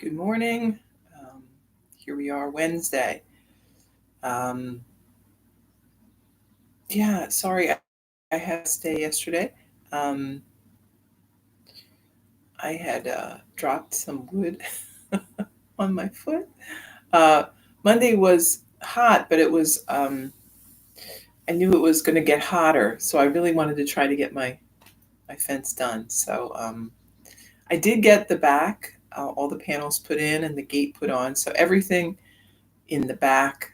Good morning. Um, Here we are, Wednesday. Um, yeah, sorry, I had a rest day yesterday. Um, I had dropped some wood on my foot. Uh, Monday was hot, but I knew it was going to get hotter, so I really wanted to try to get my fence done. So I did get the back, all the panels put in and the gate put on. So everything in the back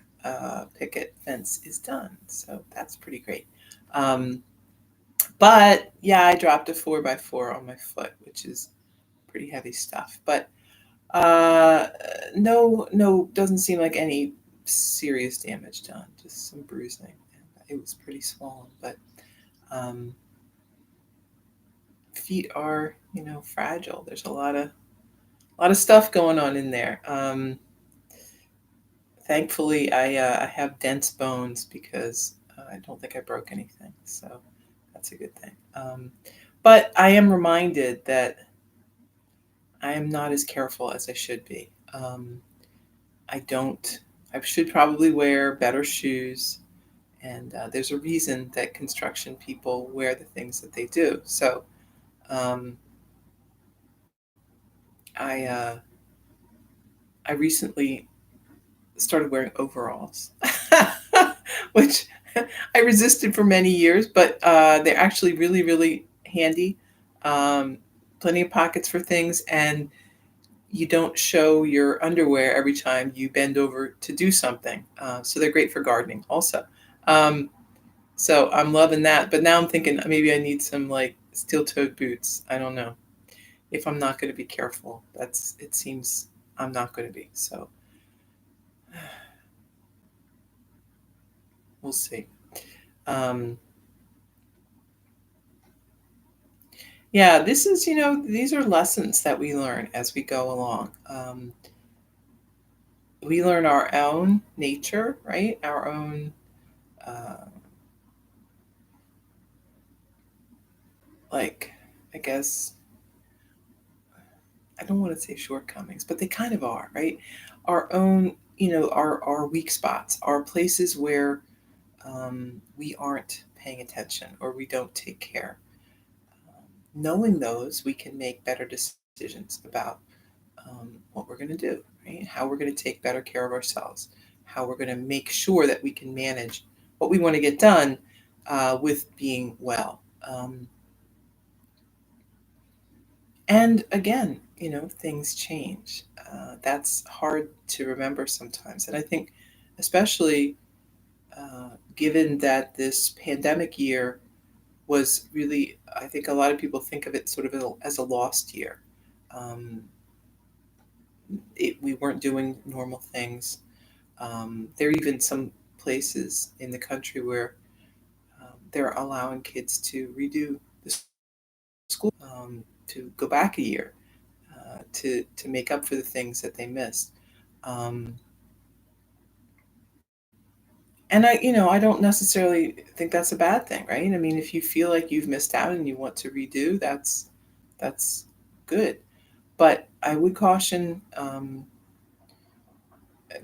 picket fence is done. So that's pretty great. Um, but yeah, I dropped a 4x4 on my foot, which is pretty heavy stuff. But uh, no, doesn't seem like any serious damage done, just some bruising. It was pretty swollen, but um, feet are, fragile. There's a lot of stuff going on in there. Thankfully, I have dense bones because I don't think I broke anything, so that's a good thing. But I am reminded that I am not as careful as I should be. I don't. I should probably wear better shoes, and there's a reason that construction people wear the things that they do. So um, I I recently started wearing overalls, which I resisted for many years, but they're actually really, really handy. Um, Plenty of pockets for things, and you don't show your underwear every time you bend over to do something. So they're great for gardening, also. Um, so I'm loving that. But now I'm thinking maybe I need some like steel-toed boots. I don't know if I'm not going to be careful. It seems I'm not going to be. So we'll see. Um, Yeah, these are lessons that we learn as we go along. We learn our own nature, right? Our own, uh, like, I guess, I don't want to say shortcomings, but they kind of are, right? Our own, our weak spots, our places where we aren't paying attention or we don't take care. Knowing those, we can make better decisions about what we're going to do, right? How we're going to take better care of ourselves, how we're going to make sure that we can manage what we want to get done with being well. And again, things change. That's hard to remember sometimes. And I think, especially given that this pandemic year was really, I think a lot of people think of it sort of as a lost year. Um, we weren't doing normal things. There are even some places in the country where they're allowing kids to redo the school, to go back a year, to make up for the things that they missed. Um, and I don't necessarily think that's a bad thing, right? I mean, if you feel like you've missed out and you want to redo, that's good. But I would caution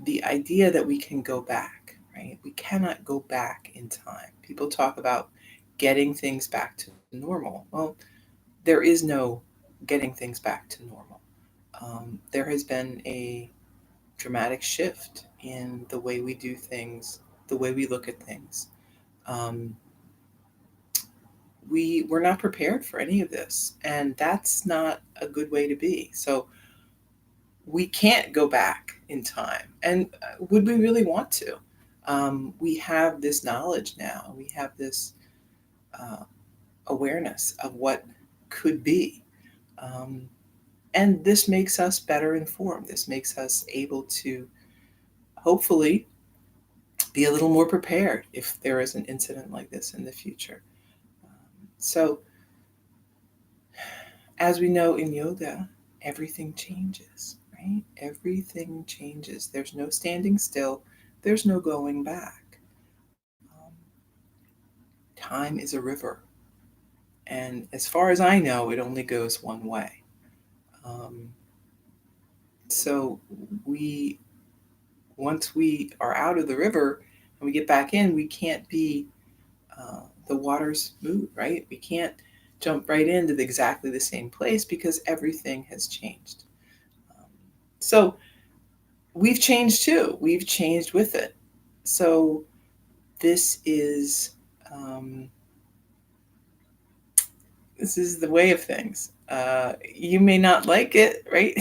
the idea that we can go back, right? We cannot go back in time. People talk about getting things back to normal. Well, there is no getting things back to normal. There has been a dramatic shift in the way we do things, the way we look at things. Um, we were not prepared for any of this, and that's not a good way to be. So we can't go back in time. And would we really want to? We have this knowledge now. We have this uh, awareness of what could be. Um, and this makes us better informed. This makes us able to hopefully be a little more prepared if there is an incident like this in the future. So, as we know in yoga, everything changes, right? Everything changes. There's no standing still, there's no going back. Time is a river. And as far as I know, it only goes one way. Um, So we once we are out of the river and we get back in, we can't be the water's moved, right? We can't jump right into exactly the same place because everything has changed. Um, so we've changed too. We've changed with it. So this is um, this is the way of things. You may not like it, right?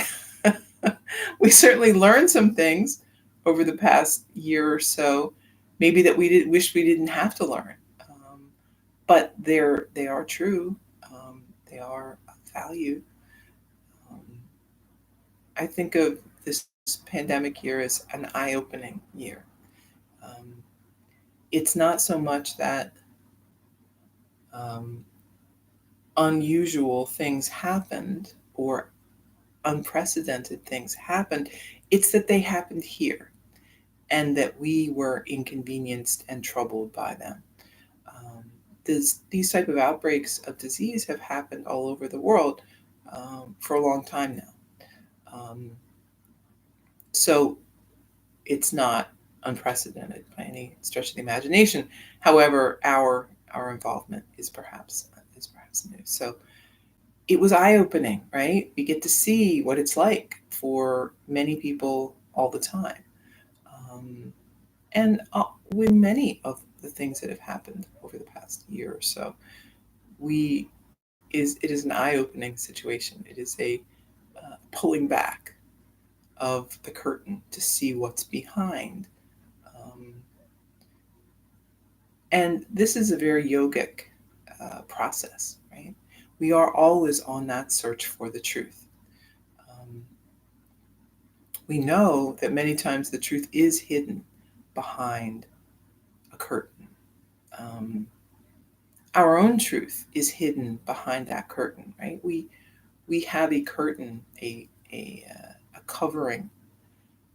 We certainly learned some things over the past year or so, maybe that we did wish we didn't have to learn, but they are true. They are of value. Um, I think of this pandemic year as an eye-opening year. Um, it's not so much that um, unusual things happened or unprecedented things happened. It's that they happened here and that we were inconvenienced and troubled by them. Um, these type of outbreaks of disease have happened all over the world for a long time now. Um, so it's not unprecedented by any stretch of the imagination. However, our involvement is perhaps new. So it was eye opening, right? We get to see what it's like for many people all the time. Um, and with many of the things that have happened over the past year or so, we it is an eye opening situation. It is a pulling back of the curtain to see what's behind. Um, and this is a very yogic process, right? We are always on that search for the truth. Um, we know that many times the truth is hidden behind a curtain. Um, our own truth is hidden behind that curtain, right? We have a curtain, a covering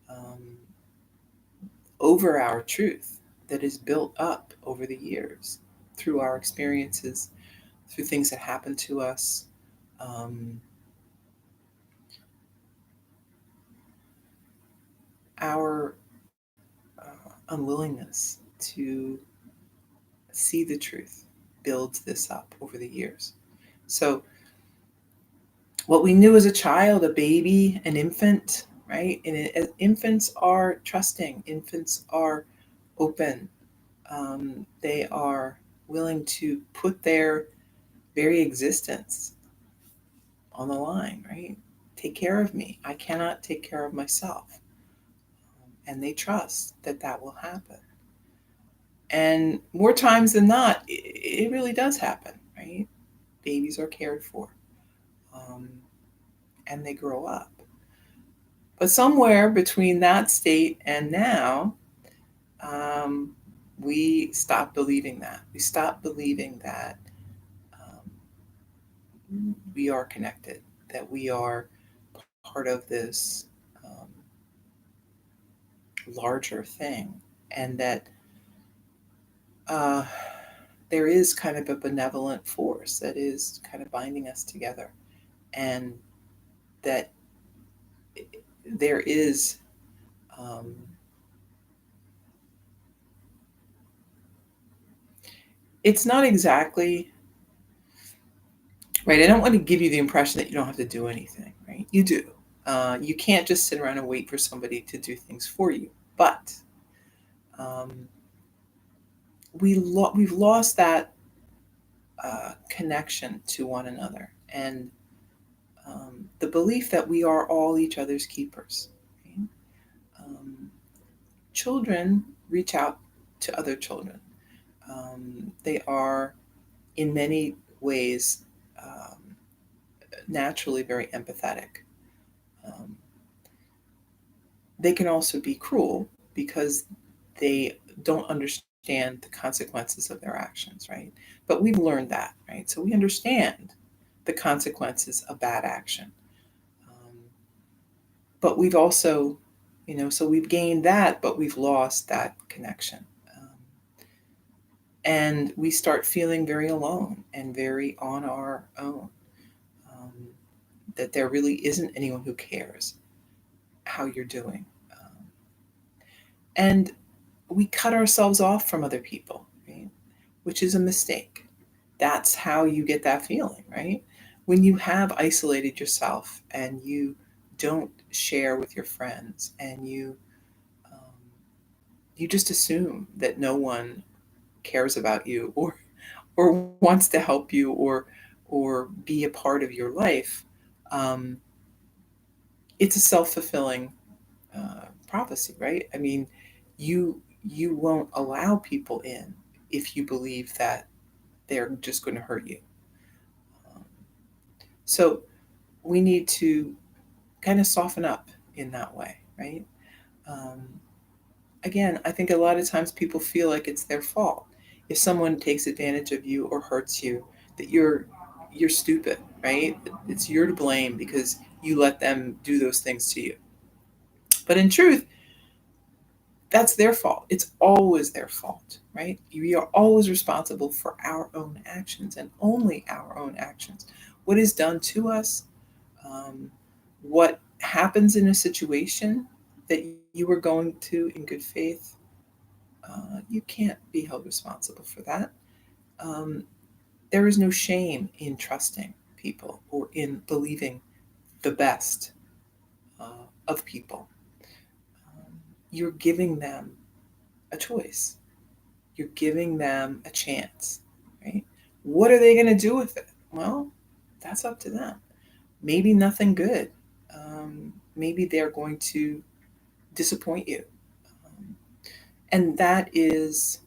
um, over our truth that is built up over the years through our experiences, through things that happen to us. Um, our unwillingness to see the truth builds this up over the years. So, what we knew as a child, a baby, an infant, right? Infants are trusting, infants are open, they are willing to put their very existence on the line, right? Take care of me. I cannot take care of myself. And they trust that that will happen. And more times than not, it really does happen, right? Babies are cared for um, and they grow up. But somewhere between that state and now, um, we stop believing that. We stop believing that we are connected, that we are part of this larger thing, and that uh, there is kind of a benevolent force that is kind of binding us together, and that there is um, it's not exactly right. I don't want to give you the impression that you don't have to do anything, right? You do. You can't just sit around and wait for somebody to do things for you. But um, we've lost that connection to one another, and the belief that we are all each other's keepers. Right? Um, children reach out to other children. They are, in many ways, naturally very empathetic. Um, they can also be cruel because they don't understand the consequences of their actions, right? But we've learned that, right? So we understand the consequences of bad action. Um, but we've also, so we've gained that, but we've lost that connection. And we start feeling very alone and very on our own. Um, that there really isn't anyone who cares. how you're doing. And we cut ourselves off from other people, right? Which is a mistake. That's how you get that feeling, right? When you have isolated yourself and you don't share with your friends and um, you just assume that no one cares about you or wants to help you or be a part of your life, um, it's a self-fulfilling prophecy, right? I mean, you you won't allow people in if you believe that they're just going to hurt you. Um, so we need to kind of soften up in that way, right? Um, Again, I think a lot of times people feel like it's their fault if someone takes advantage of you or hurts you, that you're stupid, right? It's you're to blame because you let them do those things to you. But in truth, that's their fault. It's always their fault, right? We are always responsible for our own actions and only our own actions. What is done to us, um, what happens in a situation that you were going to in good faith, you can't be held responsible for that. Um, there is no shame in trusting people or in believing the best of people. Um, you're giving them a choice. You're giving them a chance, right? What are they going to do with it? Well, that's up to them. Maybe nothing good. Um, Maybe they're going to disappoint you. Um, and that is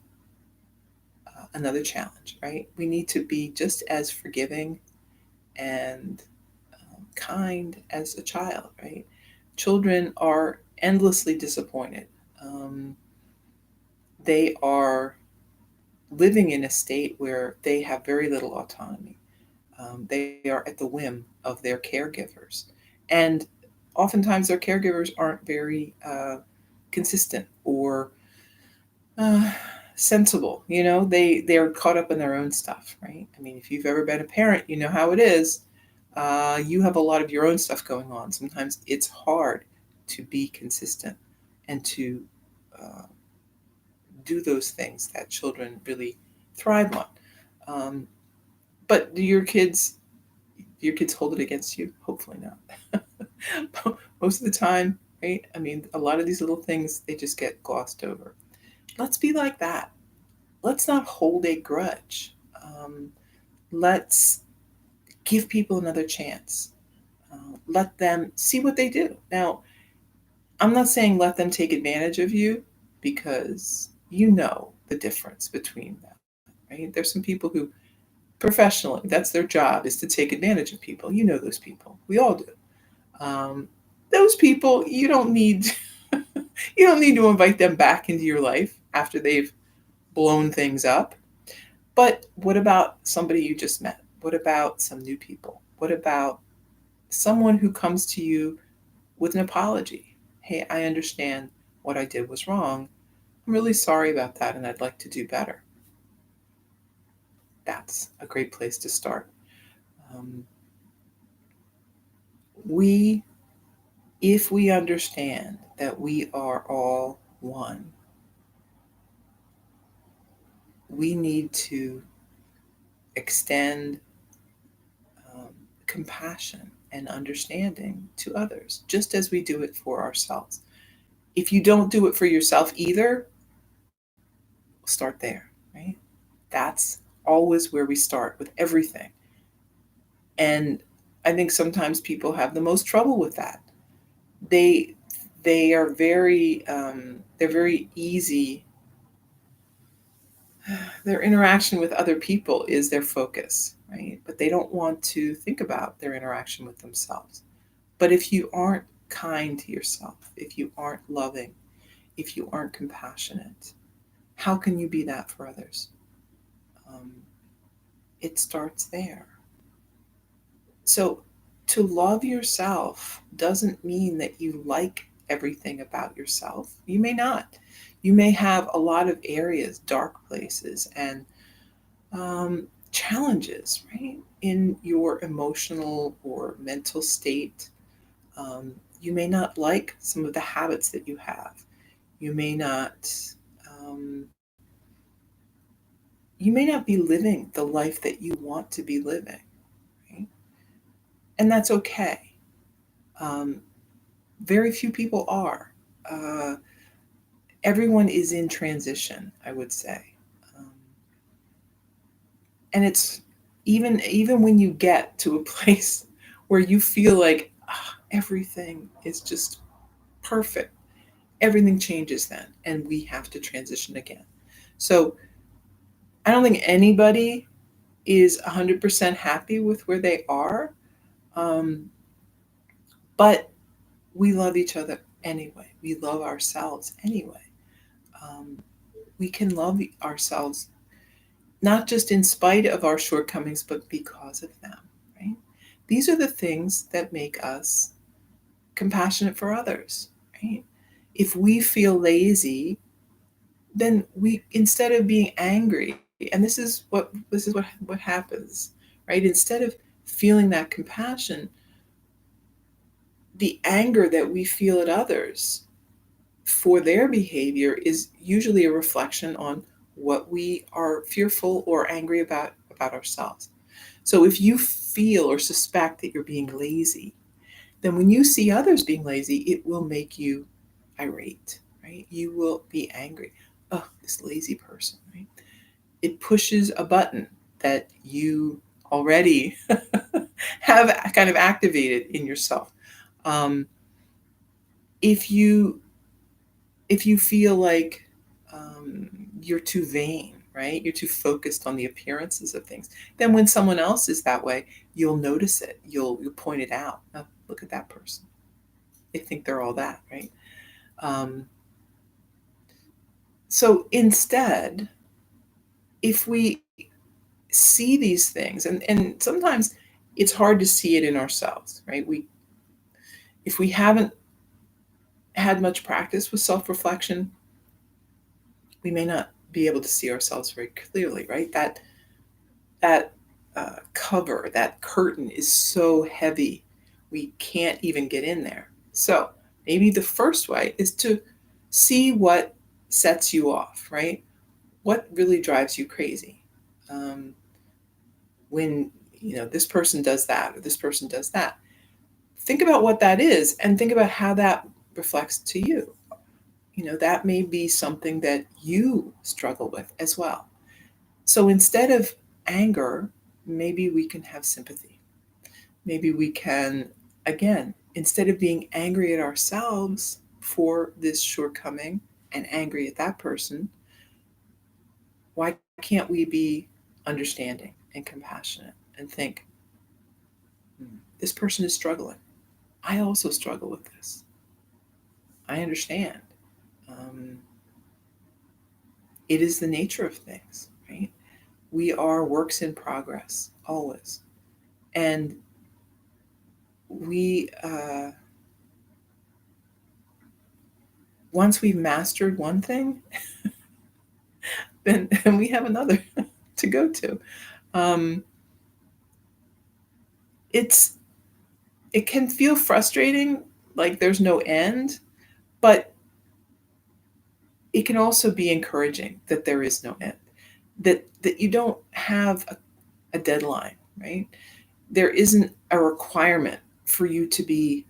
another challenge, right? We need to be just as forgiving and kind as a child, right? Children are endlessly disappointed. Um, they are living in a state where they have very little autonomy. They are at the whim of their caregivers. And oftentimes their caregivers aren't very consistent or uh, sensible. You know, they're caught up in their own stuff, right? I mean, if you've ever been a parent, you know how it is. You have a lot of your own stuff going on. Sometimes it's hard to be consistent and to uh, do those things that children really thrive on. But do your kids hold it against you? Hopefully not. Most of the time, right? I mean, a lot of these little things they just get glossed over. Let's be like that. Let's not hold a grudge. Let's give people another chance. Let them see what they do. Now, I'm not saying let them take advantage of you because you know the difference between them, right? There's some people who professionally, that's their job is to take advantage of people. You know those people. We all do. Um, those people, you don't need you don't need to invite them back into your life after they've blown things up. But what about somebody you just met? What about some new people? What about someone who comes to you with an apology? Hey, I understand what I did was wrong. I'm really sorry about that and I'd like to do better. That's a great place to start. Um, we, if we understand that we are all one, we need to extend um, compassion and understanding to others, just as we do it for ourselves. If you don't do it for yourself either, start there, right? That's always where we start with everything. And I think sometimes people have the most trouble with that. They they are very they're very easy. Their interaction with other people is their focus, right? But they don't want to think about their interaction with themselves. But if you aren't kind to yourself, if you aren't loving, if you aren't compassionate, how can you be that for others? Um, it starts there. So to love yourself doesn't mean that you like everything about yourself. You may not. You may have a lot of areas, dark places, and um, challenges, right, in your emotional or mental state. Um, you may not like some of the habits that you have. You may not, um, you may not be living the life that you want to be living, right? And that's okay. Um, very few people are. Uh, Everyone is in transition, I would say. Um, and it's even when you get to a place where you feel like everything is just perfect, everything changes then, and we have to transition again. So I don't think anybody is 100% happy with where they are, um, but we love each other anyway. We love ourselves anyway. Um, we can love ourselves not just in spite of our shortcomings, but because of them, right? These are the things that make us compassionate for others, right? If we feel lazy, then we, instead of being angry, and this is what happens, right? Instead of feeling that compassion, the anger that we feel at others for their behavior is usually a reflection on what we are fearful or angry about ourselves. So if you feel or suspect that you're being lazy, then when you see others being lazy, it will make you irate, right? You will be angry. Oh, this lazy person, right? It pushes a button that you already have kind of activated in yourself. Um, if you if you feel like um, you're too vain, right? You're too focused on the appearances of things. Then when someone else is that way, you'll notice it. You'll point it out. Oh, look at that person. They think they're all that, right? Um, so instead, if we see these things, and sometimes it's hard to see it in ourselves, right? If we haven't had much practice with self-reflection, we may not be able to see ourselves very clearly, right? That cover, that curtain is so heavy, we can't even get in there. So maybe the first way is to see what sets you off, right? What really drives you crazy? Um, when this person does that or this person does that, think about what that is and think about how that reflects to you. That may be something that you struggle with as well. So instead of anger, maybe we can have sympathy. Maybe we can, again, instead of being angry at ourselves for this shortcoming and angry at that person, why can't we be understanding and compassionate and think, this person is struggling. I also struggle with this. I understand. Um, it is the nature of things, right? We are works in progress, always. And once we've mastered one thing, then we have another to go to. Um, it's it can feel frustrating, like there's no end, but it can also be encouraging that there is no end, that you don't have a deadline, right? There isn't a requirement for you to be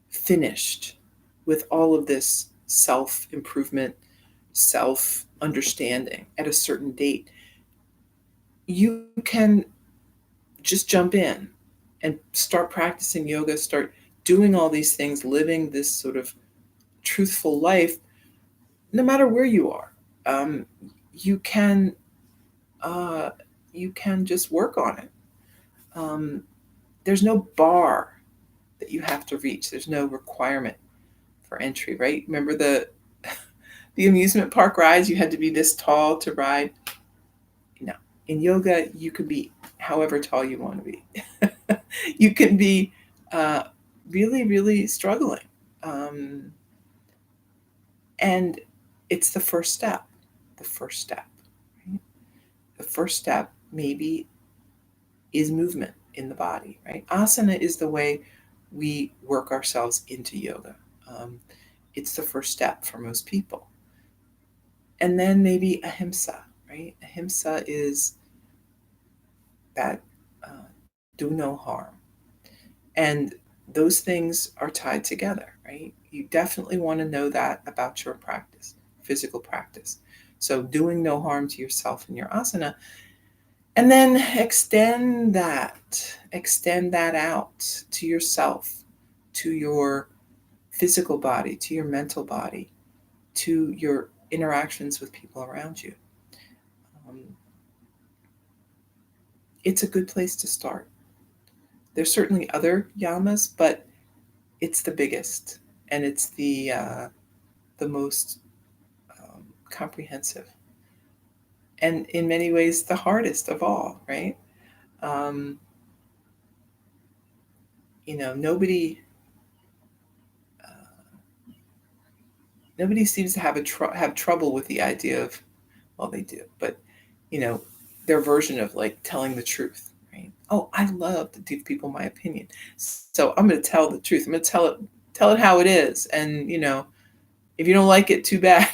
finished with all of this self improvement, self understanding at a certain date. You can just jump in and start practicing yoga, start doing all these things, living this sort of truthful life, no matter where you are. Um, you can uh, you can just work on it. Um, there's no bar that you have to reach. There's no requirement for entry, right? Remember the amusement park rides? You had to be this tall to ride. No, in yoga, you could be however tall you want to be. You can be uh, really, really struggling. Um, and it's the first step. The first step. Right? The first step maybe is movement in the body, right? Asana is the way we work ourselves into yoga. Um, it's the first step for most people. And then maybe ahimsa, right? Ahimsa is that uh, do no harm. And those things are tied together, right? You definitely want to know that about your practice, physical practice. So, doing no harm to yourself in your asana, and then extend that out to yourself, to your physical body, to your mental body, to your interactions with people around you. Um, it's a good place to start. There's certainly other yamas, but it's the biggest and it's the most comprehensive, and in many ways the hardest of all. Right? Um, nobody nobody seems to have trouble with the idea of, well, they do, but you know, their version of like telling the truth. Right? Oh, I love to give people my opinion, so I'm going to tell the truth. I'm going to tell it how it is, and if you don't like it, too bad.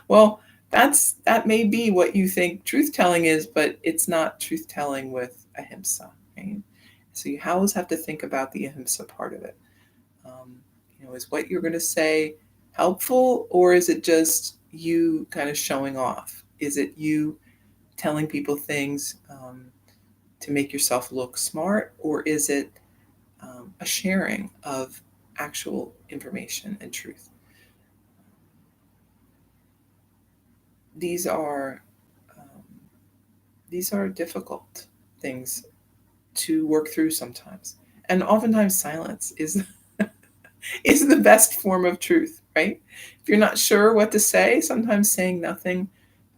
Well, that may be what you think truth telling is, but it's not truth telling with ahimsa, right? So you always have to think about the ahimsa part of it. Um, is what you're going to say helpful, or is it just you kind of showing off? Is it you telling people things to make yourself look smart, or is it a sharing of actual information and truth? These are um, these are difficult things to work through sometimes. And oftentimes silence is is the best form of truth, right? If you're not sure what to say, sometimes saying nothing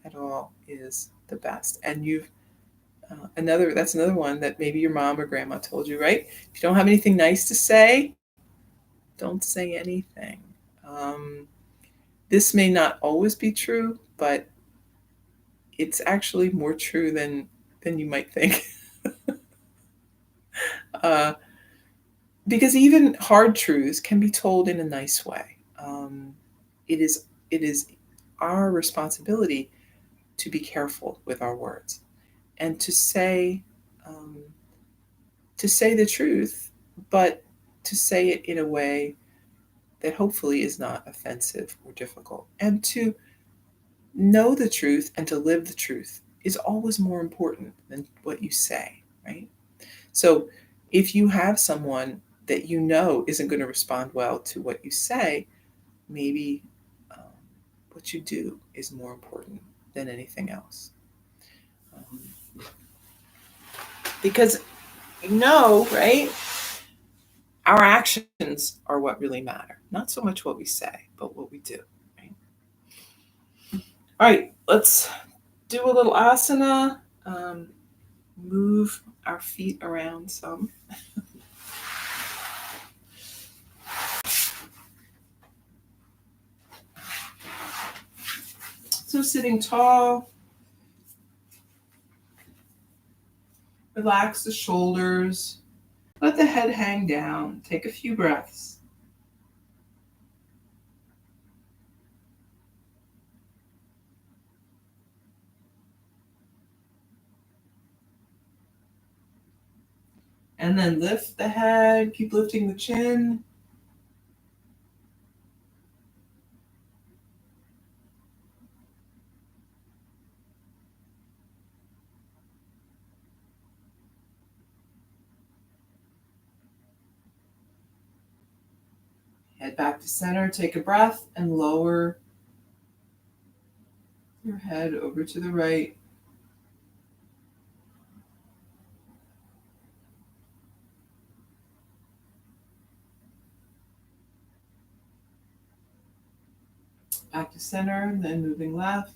at all is the best. And you've another that's another one that maybe your mom or grandma told you, right? If you don't have anything nice to say, don't say anything. Um, this may not always be true, but it's actually more true than you might think. uh, because even hard truths can be told in a nice way. It is our responsibility to be careful with our words and um, to say the truth, but to say it in a way that hopefully is not offensive or difficult. And to know the truth and to live the truth is always more important than what you say, right? So if you have someone that you know isn't going to respond well to what you say, maybe um, what you do is more important than anything else. Um, because right? Our actions are what really matter. Not so much what we say, but what we do. Right? All right, let's do a little asana. Move our feet around some. So sitting tall, relax the shoulders, let the head hang down. Take a few breaths. And then lift the head, keep lifting the chin. Head back to center, take a breath, and lower your head over to the right. Back to center, then moving left.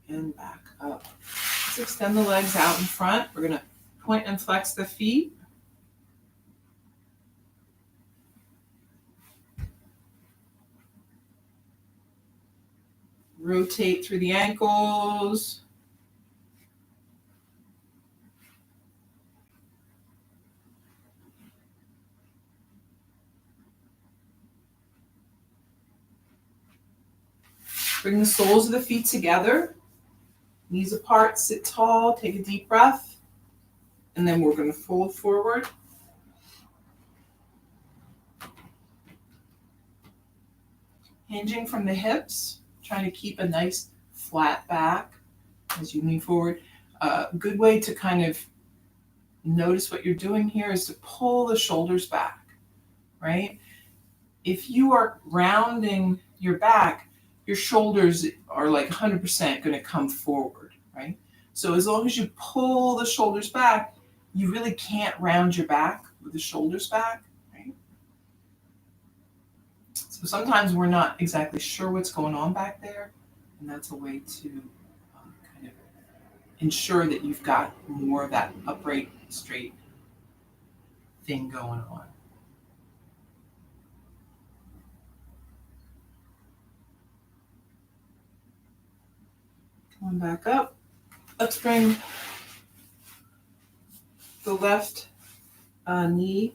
And back up. Let's extend the legs out in front. We're going to point and flex the feet. Rotate through the ankles. Bring the soles of the feet together. Knees apart, sit tall, take a deep breath. And then we're going to fold forward. Hinging from the hips, trying to keep a nice flat back as you lean forward. A good way to kind of notice what you're doing here is to pull the shoulders back, right? If you are rounding your back, your shoulders are like 100% going to come forward, right? So as long as you pull the shoulders back, you really can't round your back with the shoulders back, right? So sometimes we're not exactly sure what's going on back there, and that's a way to kind of ensure that you've got more of that upright, straight thing going on. Come back up. Let's bring the left knee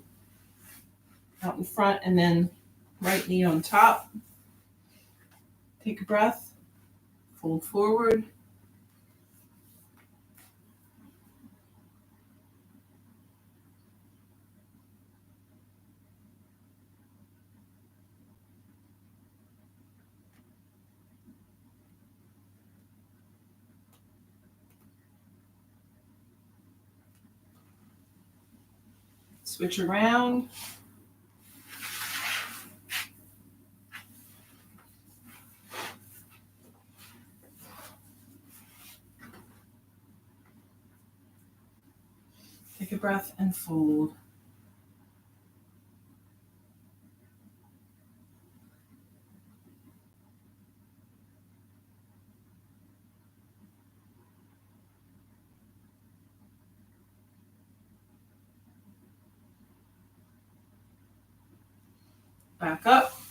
out in front and then right knee on top. Take a breath. Fold forward. Switch around. Take a breath and fold. Back up.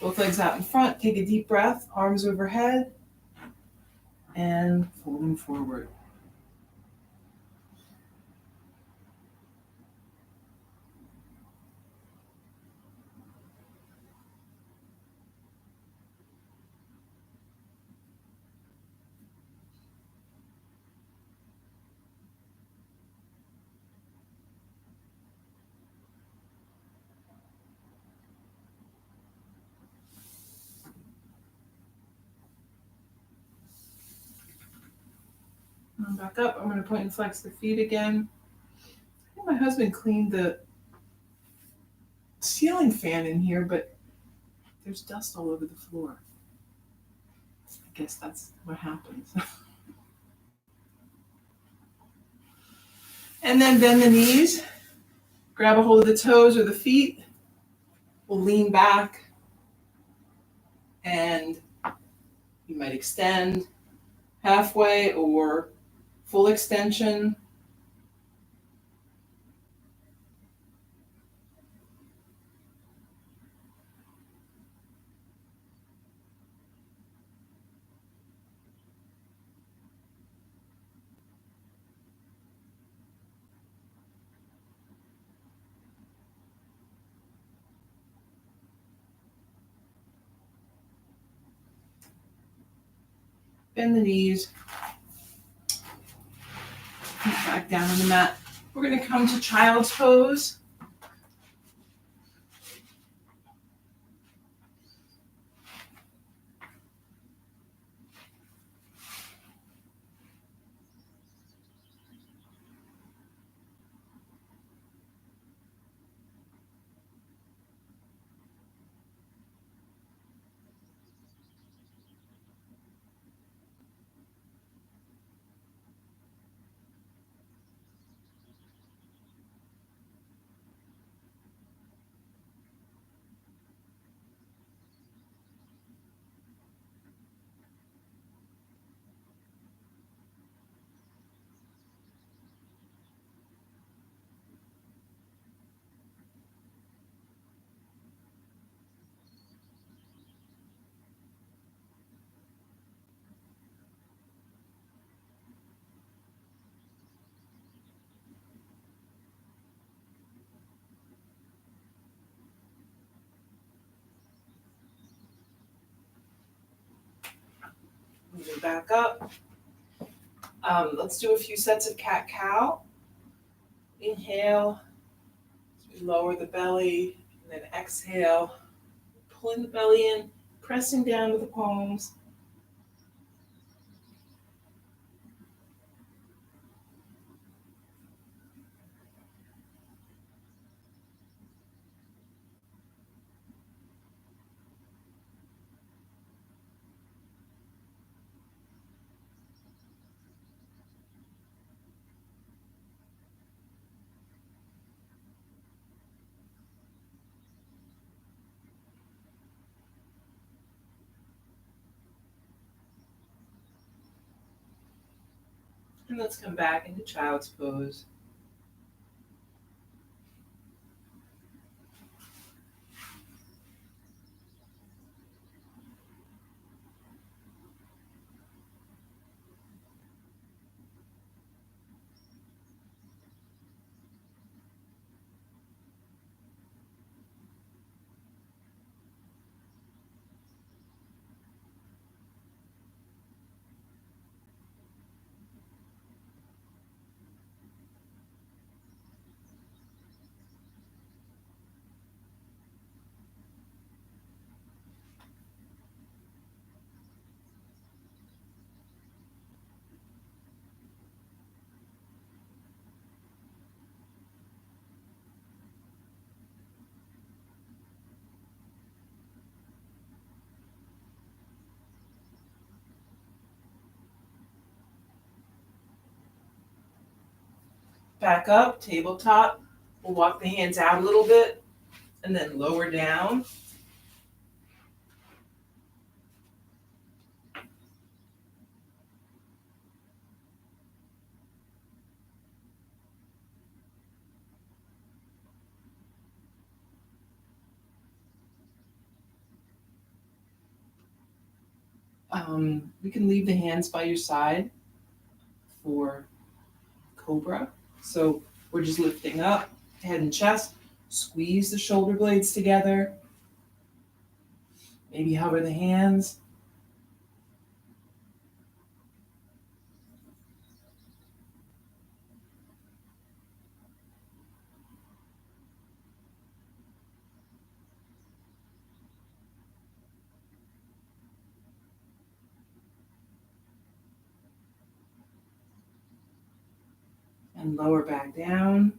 Both legs out in front. Take a deep breath. Arms overhead. And folding forward. And back up. I'm going to point and flex the feet again. I think my husband cleaned the ceiling fan in here, but there's dust all over the floor. I guess that's what happens. And then bend the knees. Grab a hold of the toes or the feet. We'll lean back. And you might extend halfway or full extension. Bend the knees. Back down on the mat. We're going to come to child's pose. Moving back up. Let's do a few sets of cat-cow. Inhale, as we lower the belly, and then exhale, pulling the belly in, pressing down with the palms. And let's come back into child's pose. Back up, tabletop. We'll walk the hands out a little bit and then lower down. We can leave the hands by your side for Cobra. So we're just lifting up, head and chest, squeeze the shoulder blades together, maybe hover the hands. And lower back down.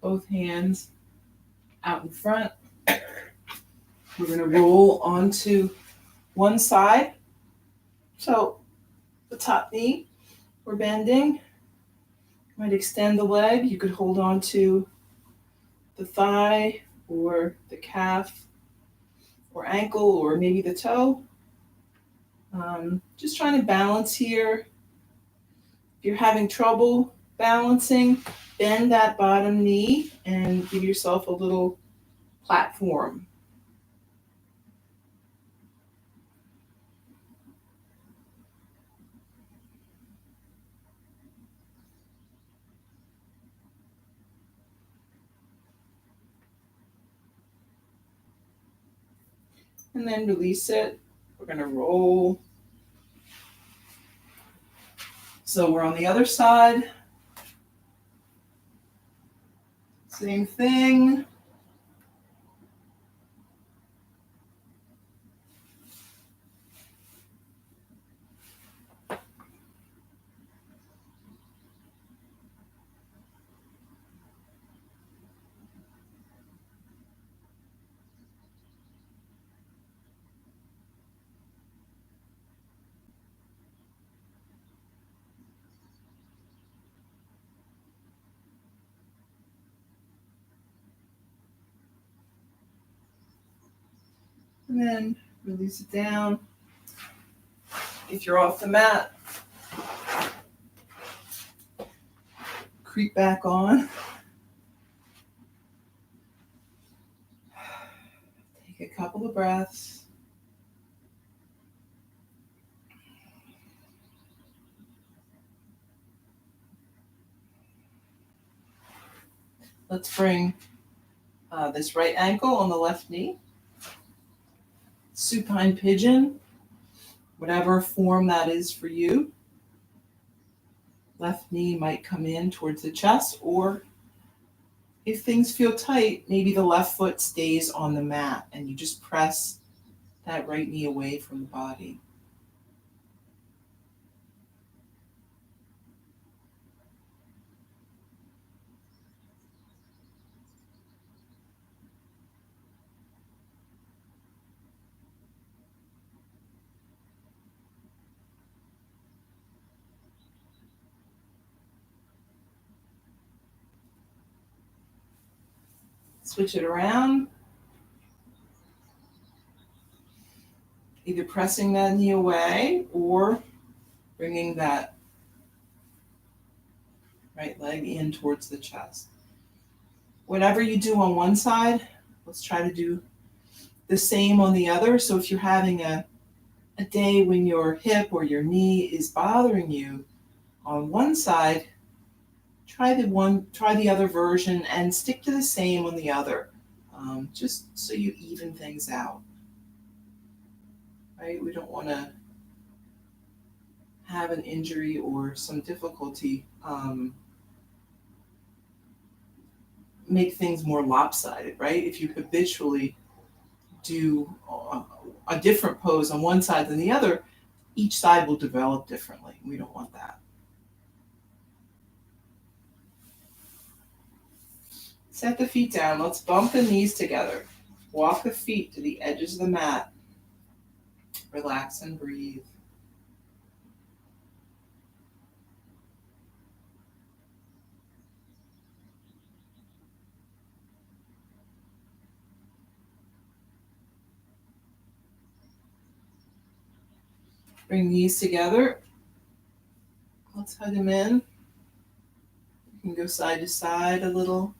Both hands out in front. We're going to roll onto one side. So the top knee, we're bending. Might extend the leg. You could hold on to the thigh or the calf or ankle or maybe the toe. Just trying to balance here. If you're having trouble balancing, bend that bottom knee and give yourself a little platform. And then release it. We're going to roll. So we're on the other side. Same thing. And then release it down. If you're off the mat, creep back on. Take a couple of breaths. Let's bring this right ankle on the left knee. Supine pigeon, whatever form that is for you. Left knee might come in towards the chest, or if things feel tight, maybe the left foot stays on the mat and you just press that right knee away from the body. Switch it around. Either pressing that knee away or bringing that right leg in towards the chest. Whatever you do on one side, let's try to do the same on the other. So if you're having a day when your hip or your knee is bothering you on one side, try the other version and stick to the same on the other, just so you even things out. Right? We don't want to have an injury or some difficulty make things more lopsided, right? If you habitually do a different pose on one side than the other, each side will develop differently. We don't want that. Set the feet down. Let's bump the knees together. Walk the feet to the edges of the mat. Relax and breathe. Bring knees together. Let's hug them in. You can go side to side a little.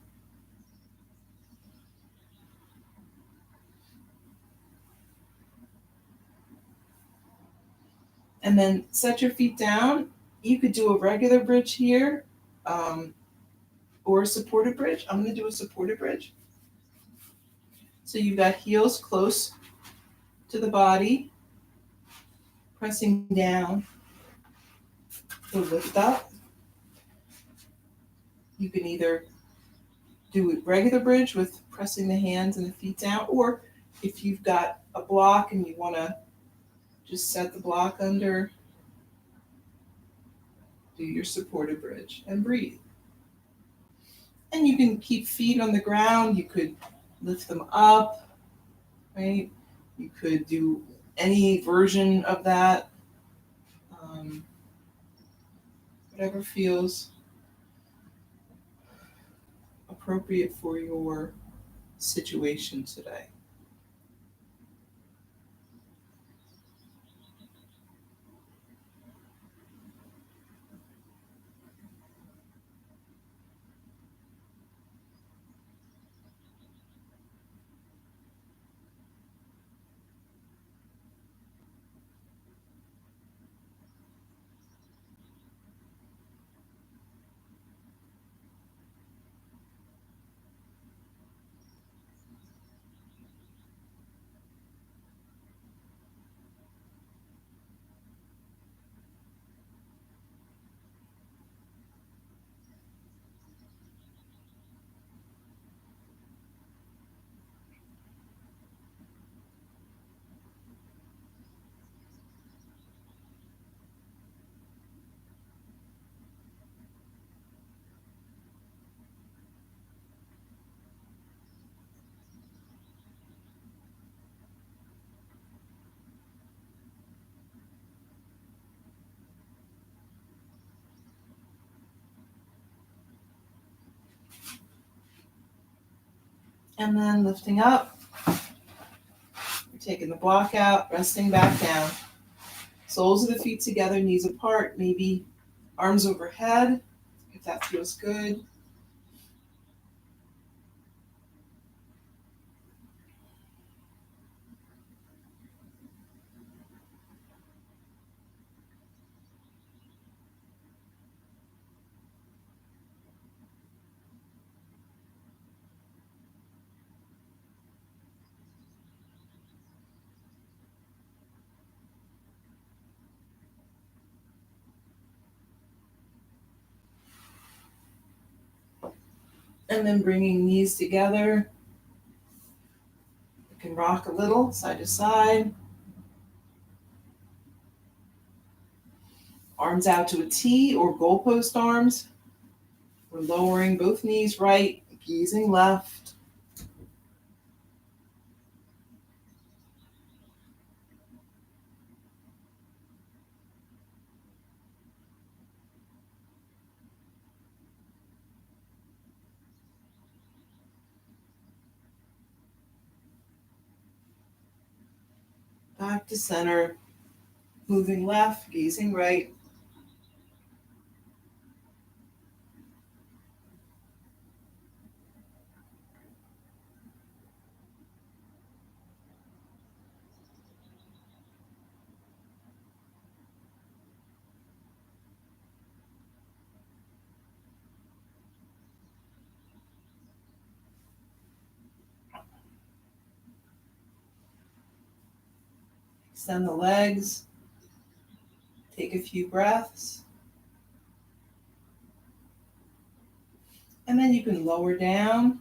And then set your feet down. You could do a regular bridge here, or a supported bridge. I'm going to do a supported bridge. So you've got heels close to the body, pressing down to lift up. You can either do a regular bridge with pressing the hands and the feet down, or if you've got a block and you want to just set the block under, do your supported bridge and breathe. And you can keep feet on the ground. You could lift them up, right? You could do any version of that, whatever feels appropriate for your situation today. And then lifting up, you're taking the block out, resting back down. Soles of the feet together, knees apart, maybe arms overhead, if that feels good. And then bringing knees together. You can rock a little side to side. Arms out to a T or goalpost arms. We're lowering both knees right, gazing left. Back to center. Moving left, gazing right. Extend the legs. Take a few breaths. And then you can lower down,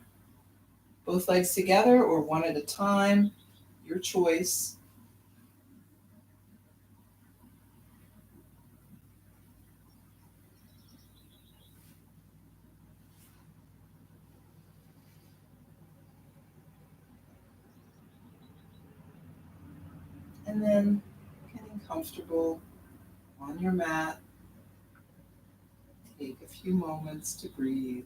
both legs together or one at a time, your choice. And then getting comfortable on your mat. Take a few moments to breathe.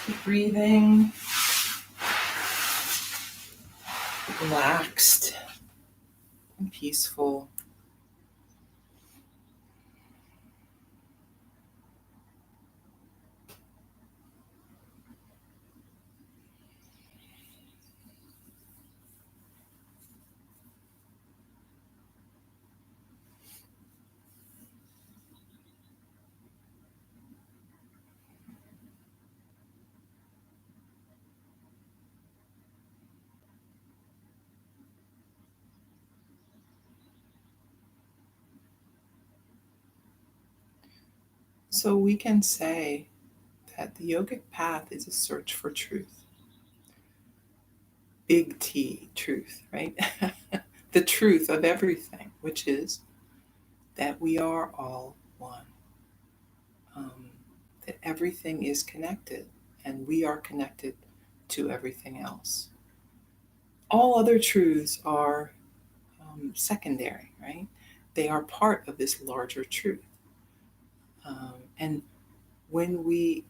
Keep breathing, relaxed and peaceful. So we can say that the yogic path is a search for truth. Big T, truth, right? The truth of everything, which is that we are all one. Um, that everything is connected and we are connected to everything else. All other truths are secondary, right? They are part of this larger truth. And when we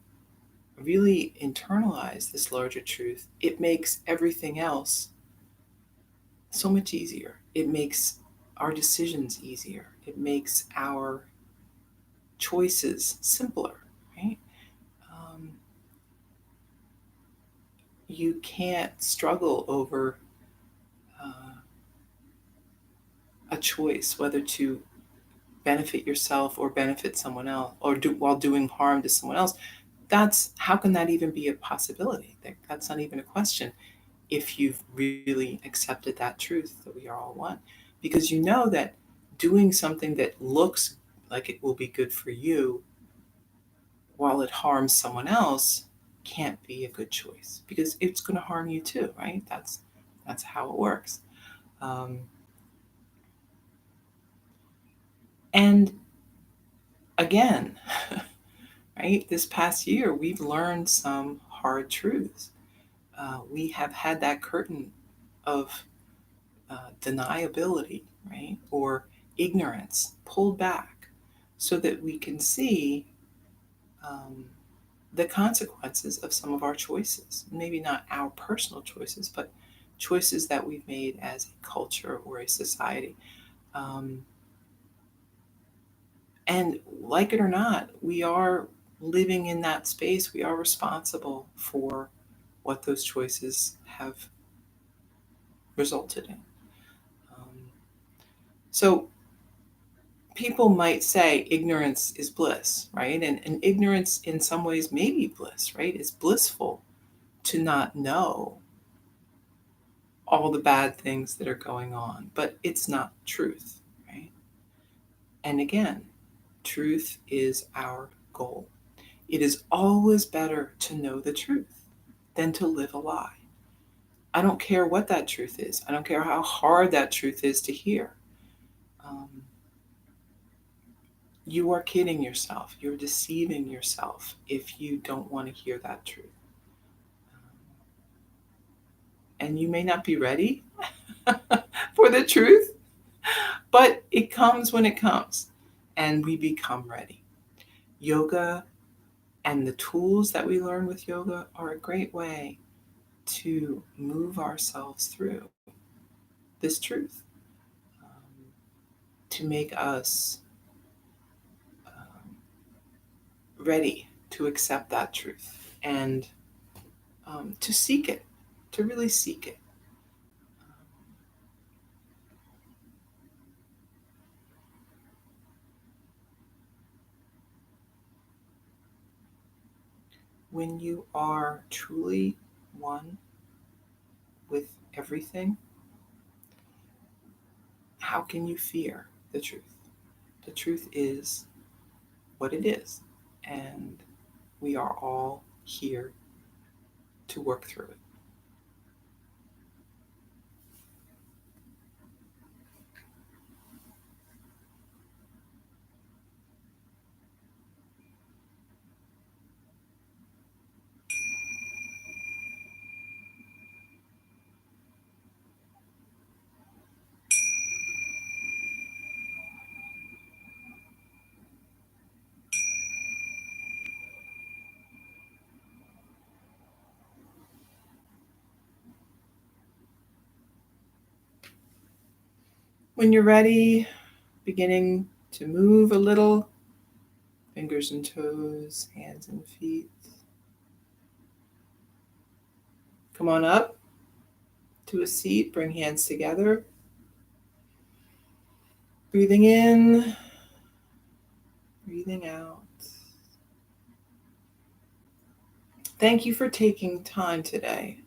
really internalize this larger truth, it makes everything else so much easier. It makes our decisions easier. It makes our choices simpler, right? Um, you can't struggle over uh, a choice whether to benefit yourself or benefit someone else or do while doing harm to someone else. That's how can that even be a possibility? That's not even a question if you've really accepted that truth that we are all one. Because you know that doing something that looks like it will be good for you while it harms someone else can't be a good choice because it's going to harm you too, right? That's how it works. Um, and again, right, this past year we've learned some hard truths. We have had that curtain of deniability, right, or ignorance pulled back so that we can see um, the consequences of some of our choices. Maybe not our personal choices, but choices that we've made as a culture or a society. Um, and like it or not, we are living in that space. We are responsible for what those choices have resulted in. Um, so people might say ignorance is bliss, right? And ignorance in some ways may be bliss, right? It's blissful to not know all the bad things that are going on, but it's not truth, right? And again, truth is our goal. It is always better to know the truth than to live a lie. I don't care what that truth is. I don't care how hard that truth is to hear. Um, you are kidding yourself. You're deceiving yourself if you don't want to hear that truth. And you may not be ready for the truth, but it comes when it comes, and we become ready. Yoga and the tools that we learn with yoga are a great way to move ourselves through this truth, um, to make us um, ready to accept that truth and to seek it, to really seek it. When you are truly one with everything, how can you fear the truth? The truth is what it is, and we are all here to work through it. When you're ready, beginning to move a little, fingers and toes, hands and feet. Come on up to a seat, bring hands together. Breathing in, breathing out. Thank you for taking time today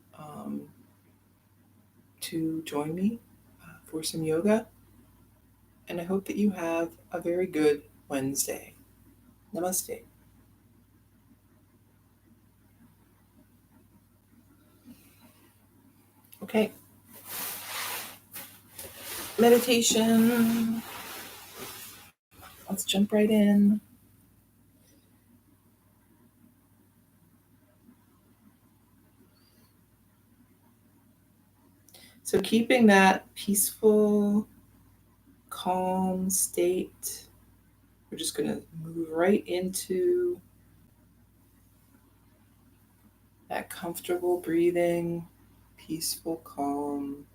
to join me for some yoga, and I hope that you have a very good Wednesday. Namaste. Okay, meditation. Let's jump right in. So, keeping that peaceful, calm state, we're just going to move right into that comfortable breathing, peaceful, calm.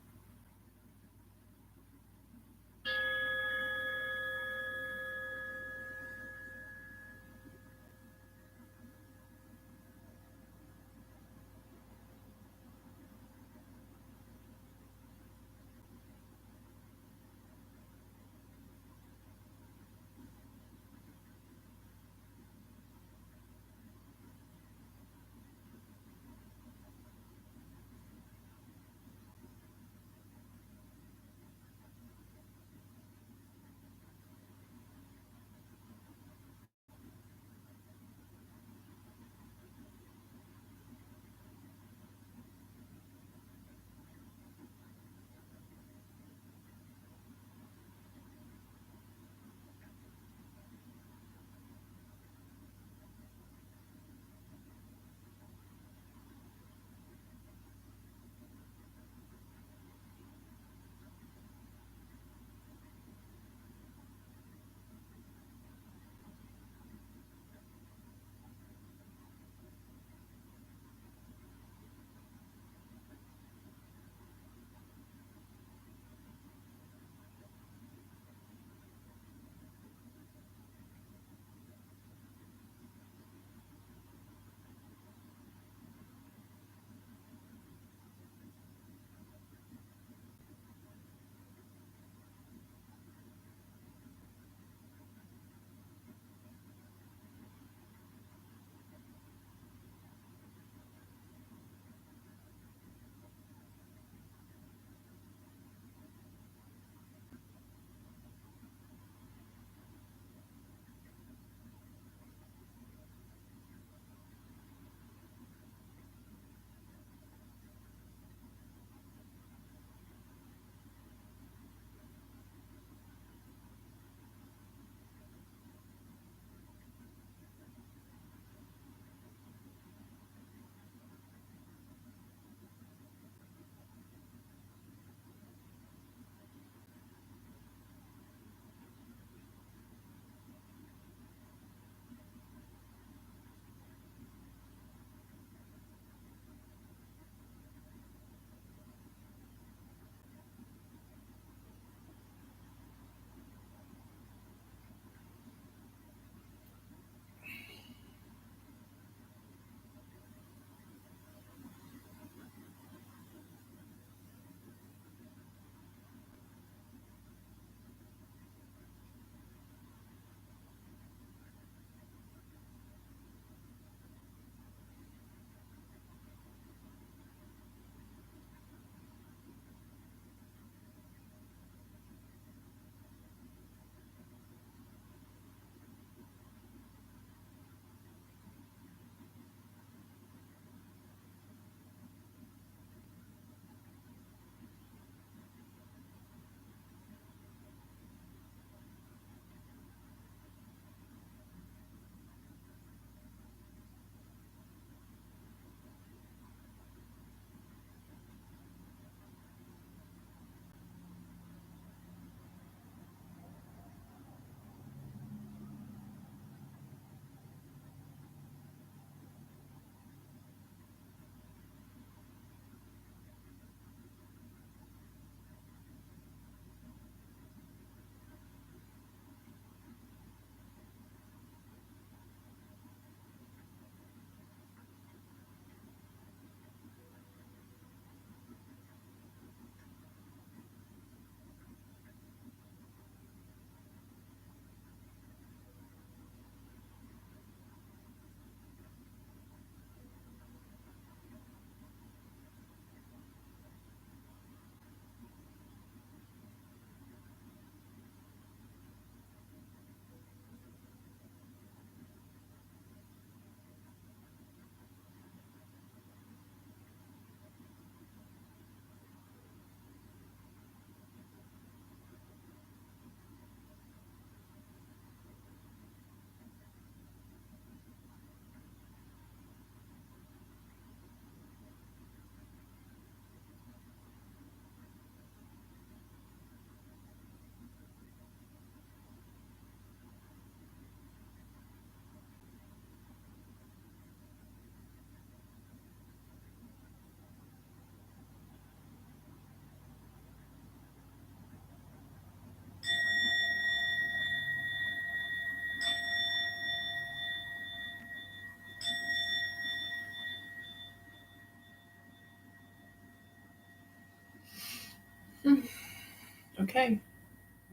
Okay,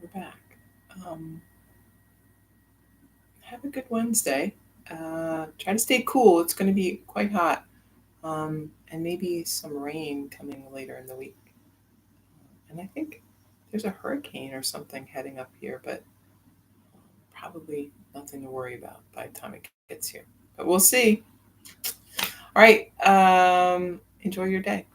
we're back. Um, have a good Wednesday. Try to stay cool. It's going to be quite hot, and maybe some rain coming later in the week. And I think there's a hurricane or something heading up here, but probably nothing to worry about by the time it gets here. But we'll see. All right. Enjoy your day.